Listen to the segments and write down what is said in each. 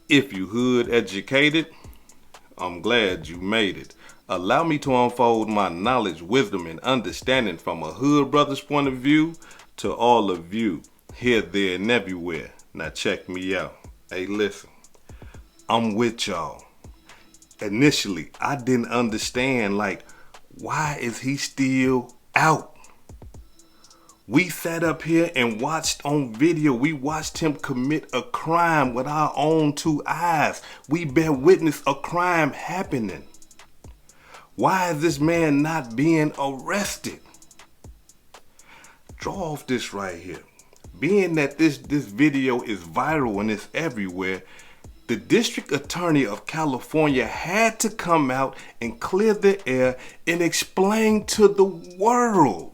If you hood educated, I'm glad you made it. Allow me to unfold my knowledge, wisdom, and understanding from a hood brother's point of view to all of you, here, there, and everywhere. Now check me out. Hey, listen, I'm with y'all. Initially, I didn't understand, why is he still out? We sat up here and watched on video. We watched him commit a crime with our own two eyes. We bear witness a crime happening. Why is this man not being arrested? Draw off this right here. Being that this video is viral and it's everywhere, the District Attorney of California had to come out and clear the air and explain to the world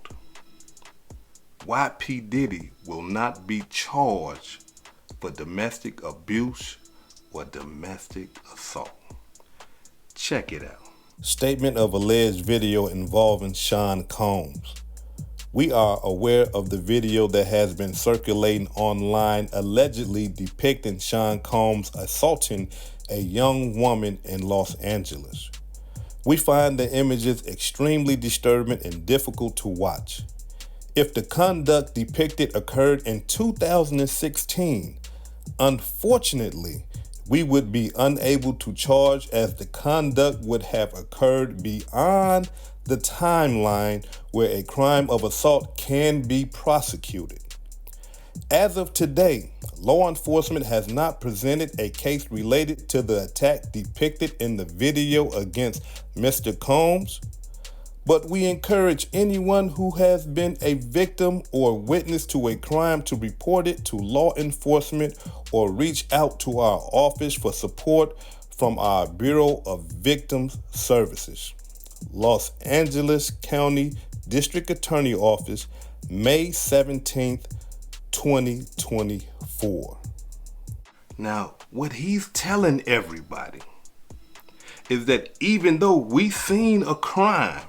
why P Diddy will not be charged for domestic abuse or domestic assault. Check it out. Statement of alleged video involving Sean Combs. We are aware of the video that has been circulating online allegedly depicting Sean Combs assaulting a young woman in Los Angeles. We find the images extremely disturbing and difficult to watch. If the conduct depicted occurred in 2016, unfortunately, we would be unable to charge as the conduct would have occurred beyond the timeline where a crime of assault can be prosecuted. As of today, law enforcement has not presented a case related to the attack depicted in the video against Mr. Combs, but we encourage anyone who has been a victim or witness to a crime to report it to law enforcement or reach out to our office for support from our Bureau of Victims Services. Los Angeles County District Attorney Office, May 17th, 2024. Now, what he's telling everybody is that even though we've seen a crime,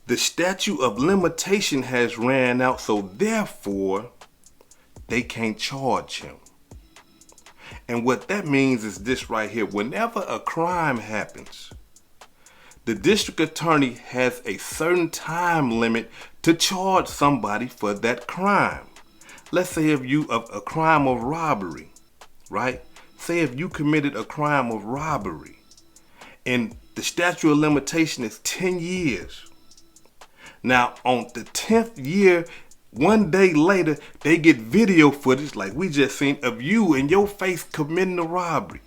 the statute of limitation has ran out, so therefore they can't charge him. And what that means is this right here. Whenever a crime happens, the district attorney has a certain time limit to charge somebody for that crime. Let's say if you a crime of robbery, right? Say if you committed a crime of robbery and the statute of limitation is 10 years. Now, on the 10th year, one day later, they get video footage like we just seen of you in your face committing the robbery.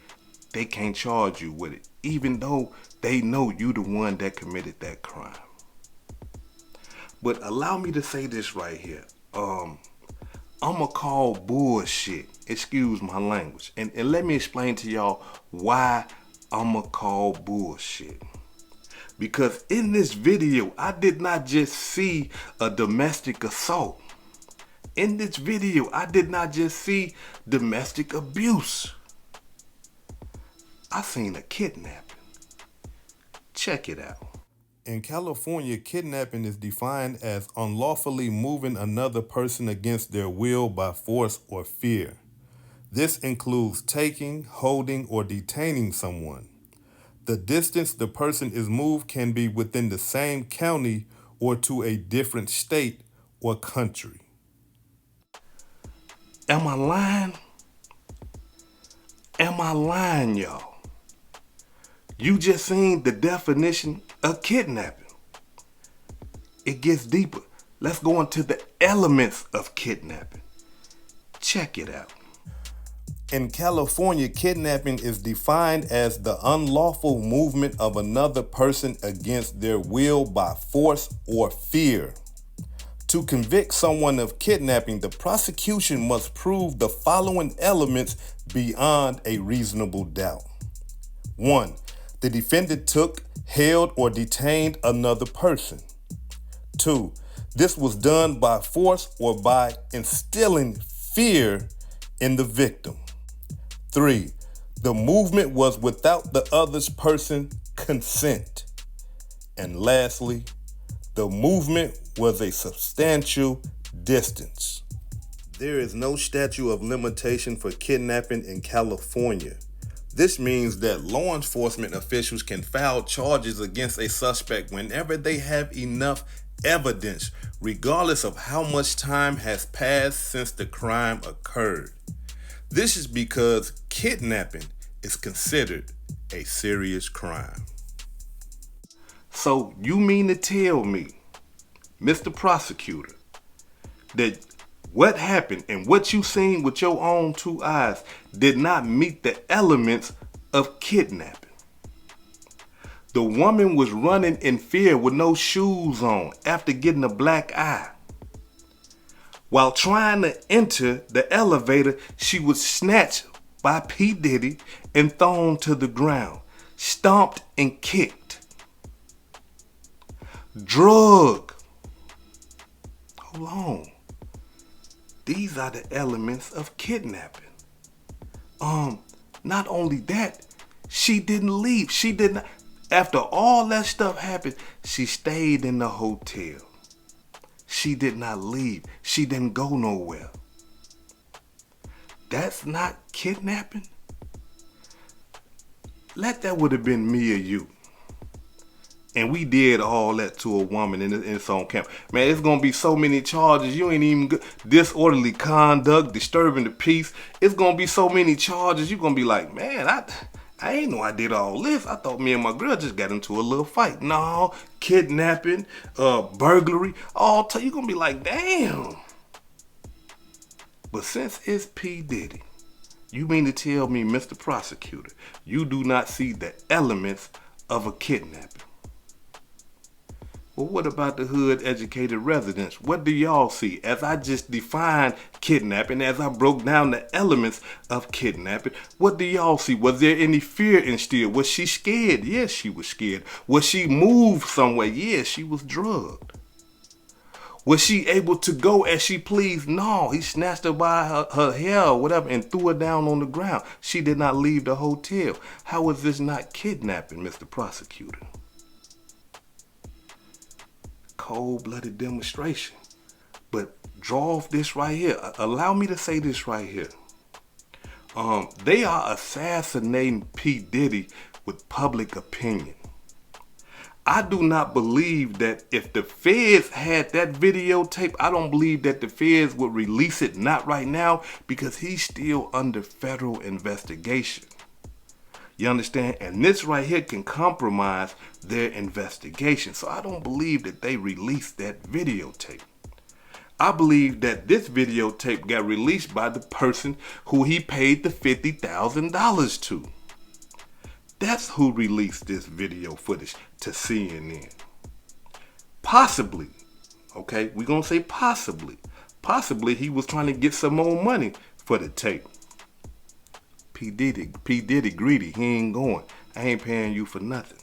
They can't charge you with it, even though they know you the one that committed that crime. But allow me to say this right here. I'ma call bullshit. Excuse my language. And let me explain to y'all why I'ma call bullshit. Because in this video, I did not just see a domestic assault. In this video, I did not just see domestic abuse. I seen a kidnapping. Check it out. In California, kidnapping is defined as unlawfully moving another person against their will by force or fear. This includes taking, holding, or detaining someone. The distance the person is moved can be within the same county or to a different state or country. Am I lying? Am I lying, y'all? You just seen the definition of kidnapping. It gets deeper. Let's go into the elements of kidnapping. Check it out. In California, kidnapping is defined as the unlawful movement of another person against their will by force or fear. To convict someone of kidnapping, the prosecution must prove the following elements beyond a reasonable doubt. 1. The defendant took, held, or detained another person. 2. This was done by force or by instilling fear in the victim. 3. The movement was without the other person's consent. And lastly, the movement was a substantial distance. There is no statute of limitation for kidnapping in California. This means that law enforcement officials can file charges against a suspect whenever they have enough evidence, regardless of how much time has passed since the crime occurred. This is because kidnapping is considered a serious crime. So you mean to tell me, Mr. Prosecutor, that what happened and what you seen with your own two eyes did not meet the elements of kidnapping? The woman was running in fear with no shoes on after getting a black eye. While trying to enter the elevator, she was snatched by P Diddy and thrown to the ground, stomped and kicked. Drug. Hold on. These are the elements of kidnapping. Not only that, she didn't leave. She did not. After all that stuff happened, she stayed in the hotel. She did not leave. She didn't go nowhere. That's not kidnapping? That would have been me or you. And we did all that to a woman in its own camp. Man, it's going to be so many charges. You ain't even good. Disorderly conduct, disturbing the peace. It's going to be so many charges. You're going to be like, man, I ain't know I did all this. I thought me and my girl just got into a little fight. No, kidnapping, burglary, you're going to be like, damn. But since it's P Diddy, you mean to tell me, Mr. Prosecutor, you do not see the elements of a kidnapping? Well, what about the hood-educated residents? What do y'all see? As I just defined kidnapping, as I broke down the elements of kidnapping, what do y'all see? Was there any fear instilled? Was she scared? Yes, she was scared. Was she moved somewhere? Yes, she was drugged. Was she able to go as she pleased? No, he snatched her by her hair or whatever and threw her down on the ground. She did not leave the hotel. How is this not kidnapping, Mr. Prosecutor? Cold-blooded demonstration. But draw off this right here. Allow me to say this right here. They are assassinating P Diddy with public opinion. I do not believe that if the feds had that videotape, I don't believe that the feds would release it, not right now, because he's still under federal investigation. You understand? And this right here can compromise their investigation. So I don't believe that they released that videotape. I believe that this videotape got released by the person who he paid the $50,000 to. That's who released this video footage to CNN. Possibly, okay, we're going to say possibly. Possibly he was trying to get some more money for the tape. P Diddy greedy, he ain't going. I ain't paying you for nothing.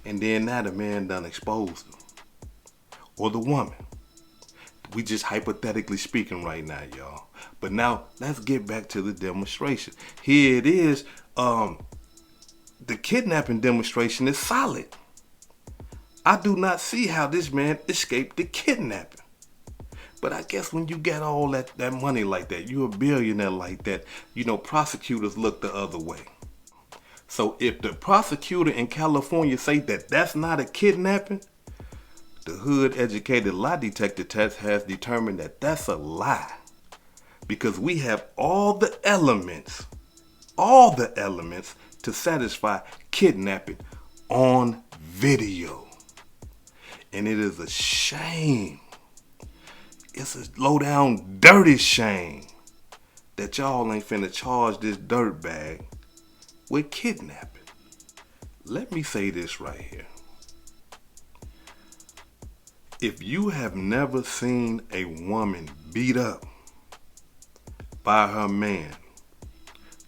And then now the man done exposed him. Or the woman. We just hypothetically speaking right now, y'all. But now let's get back to the demonstration. Here it is. The kidnapping demonstration is solid. I do not see how this man escaped the kidnapping. But I guess when you get all that money like that, you're a billionaire like that, prosecutors look the other way. So if the prosecutor in California say that that's not a kidnapping, the hood-educated lie detector test has determined that that's a lie. Because we have all the elements to satisfy kidnapping on video. And it is a shame. It's a low down dirty shame that y'all ain't finna charge this dirtbag with kidnapping. Let me say this right here. If you have never seen a woman beat up by her man,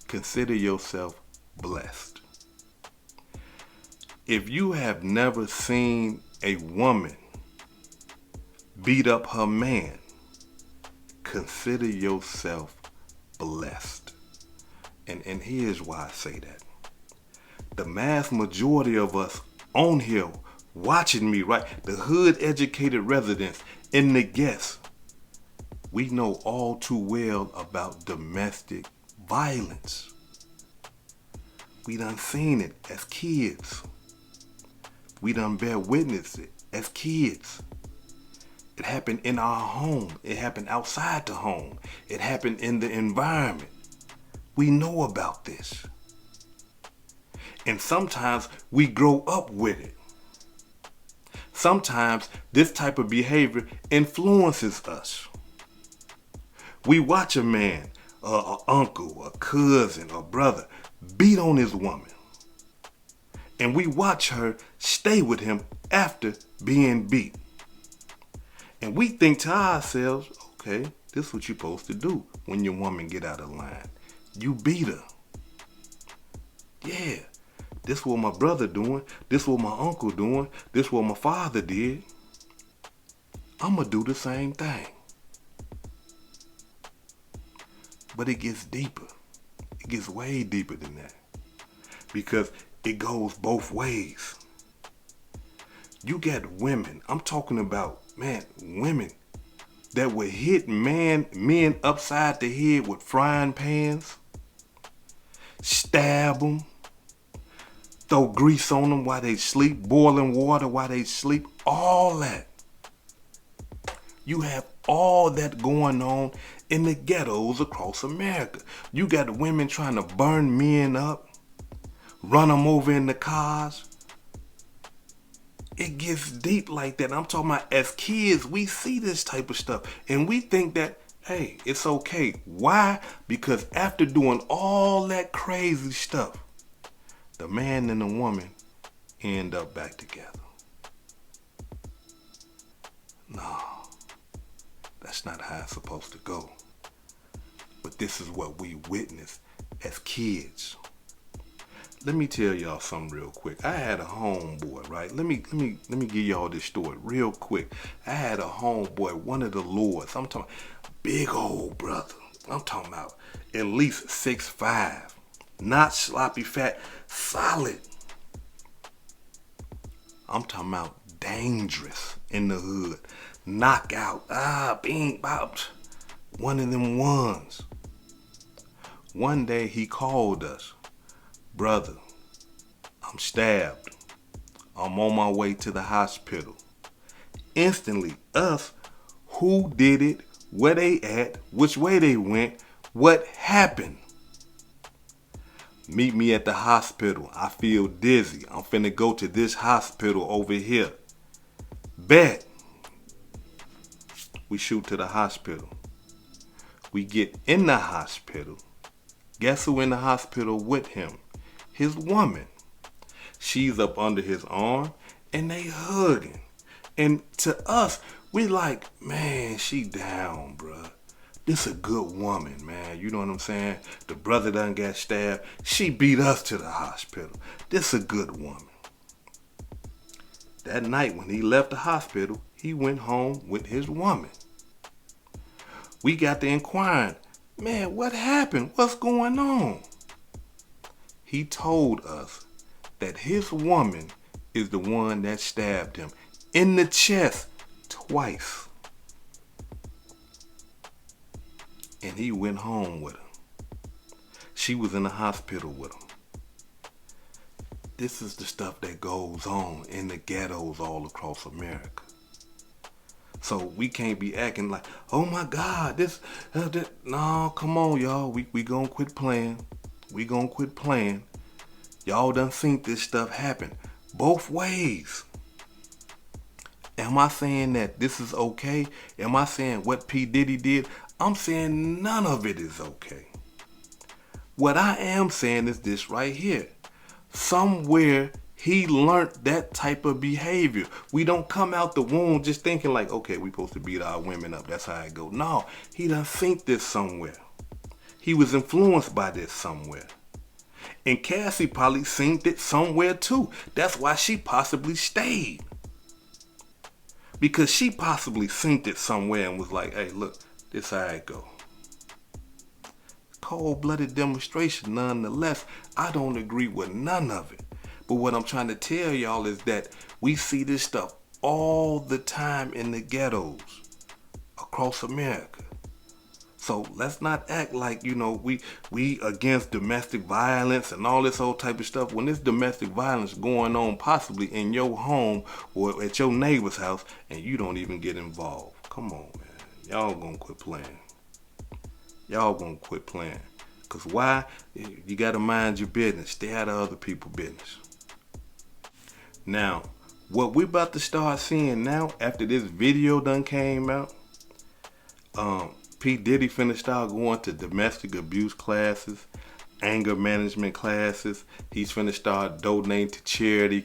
consider yourself blessed. If you have never seen a woman beat up her man, consider yourself blessed. And here's why I say that. The mass majority of us on here watching me, right? The hood educated residents and the guests, we know all too well about domestic violence. We done seen it as kids. We done bear witness it as kids. It happened in our home. It happened outside the home. It happened in the environment. We know about this. And sometimes we grow up with it. Sometimes this type of behavior influences us. We watch a man, an uncle, a cousin, a brother beat on his woman. And we watch her stay with him after being beat. And we think to ourselves, okay, this is what you're supposed to do when your woman get out of line. You beat her. Yeah, this what my brother doing. This what my uncle doing. This what my father did. I'm going to do the same thing. But it gets deeper. It gets way deeper than that. Because it goes both ways. You got women, I'm talking about, man, women that would hit men upside the head with frying pans, stab them, throw grease on them while they sleep, boiling water while they sleep, all that. You have all that going on in the ghettos across America. You got women trying to burn men up, run them over in the cars. It gets deep like that. I'm talking about as kids, we see this type of stuff and we think that, hey, it's okay. Why? Because after doing all that crazy stuff, the man and the woman end up back together. No, that's not how it's supposed to go. But this is what we witnessed as kids. Let me tell y'all something real quick. I had a homeboy, right? Let me give y'all this story real quick. I had a homeboy, one of the lords. I'm talking big old brother. I'm talking about at least 6'5", not sloppy fat, solid. I'm talking about dangerous in the hood, knockout, being about one of them ones. One day he called us. Brother, I'm stabbed. I'm on my way to the hospital. Instantly, us, who did it, where they at, which way they went, what happened. Meet me at the hospital. I feel dizzy. I'm finna go to this hospital over here. Bet. We shoot to the hospital. We get in the hospital. Guess who in the hospital with him? His woman. She's up under his arm and they hugging. And to us, we like, man, she down, bruh. This a good woman, man. You know what I'm saying? The brother done got stabbed. She beat us to the hospital. This a good woman. That night when he left the hospital, he went home with his woman. We got to inquiring, man, what happened? What's going on? He told us that his woman is the one that stabbed him in the chest twice. And he went home with her. She was in the hospital with him. This is the stuff that goes on in the ghettos all across America. So we can't be acting like, oh my God, this. No, come on, y'all. We gonna quit playing. We gonna quit playing. Y'all done seen this stuff happen both ways. Am I saying that this is okay? Am I saying what P Diddy did? I'm saying none of it is okay. What I am saying is this right here. Somewhere he learned that type of behavior. We don't come out the womb just thinking like, okay, we supposed to beat our women up. That's how it go. No, he done seen this somewhere. He was influenced by this somewhere. And Cassie probably seen it somewhere too. That's why she possibly stayed. Because she possibly seen it somewhere and was like, hey, look, this how it go. Cold-blooded demonstration nonetheless. I don't agree with none of it. But what I'm trying to tell y'all is that we see this stuff all the time in the ghettos across America. So let's not act like, we against domestic violence and all this old type of stuff when there's domestic violence going on possibly in your home or at your neighbor's house and you don't even get involved. Come on, man. Y'all gonna quit playing. Y'all gonna quit playing. Cause why? You gotta mind your business. Stay out of other people's business. Now, what we about to start seeing now after this video done came out, P Diddy finna start going to domestic abuse classes, anger management classes. He's finna start donating to charity,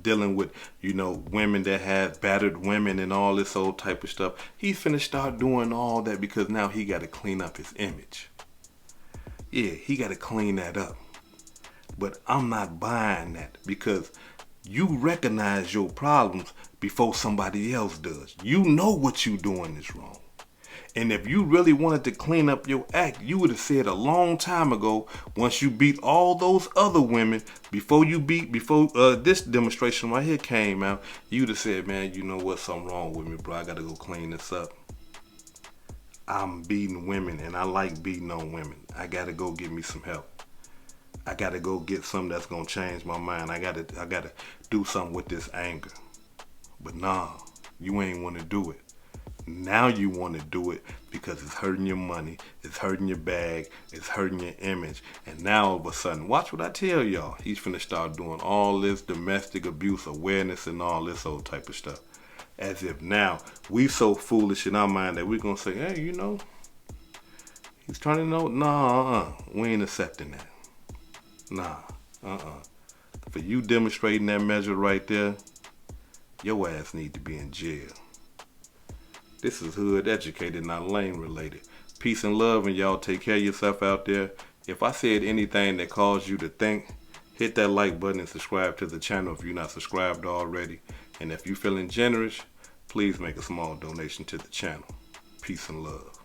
dealing with, women that have battered women and all this old type of stuff. He's finna start doing all that because now he got to clean up his image. Yeah, he got to clean that up. But I'm not buying that because you recognize your problems before somebody else does. You know what you doing is wrong. And if you really wanted to clean up your act, you would have said a long time ago, once you beat all those other women, before this demonstration right here came out, you'd have said, man, you know what, something wrong with me, bro. I got to go clean this up. I'm beating women and I like beating on women. I got to go get me some help. I got to go get something that's going to change my mind. I got to do something with this anger. But nah, you ain't want to do it. Now you want to do it because it's hurting your money, it's hurting your bag, it's hurting your image. And now all of a sudden, watch what I tell y'all. He's finna start doing all this domestic abuse awareness and all this old type of stuff. As if now we so foolish in our mind that we're going to say, hey, he's turning out. Nah, we ain't accepting that. Nah, For you demonstrating that measure right there, your ass need to be in jail. This is hood educated, not lane related. Peace and love, and y'all take care of yourself out there. If I said anything that caused you to think, hit that like button and subscribe to the channel if you're not subscribed already. And if you're feeling generous, please make a small donation to the channel. Peace and love.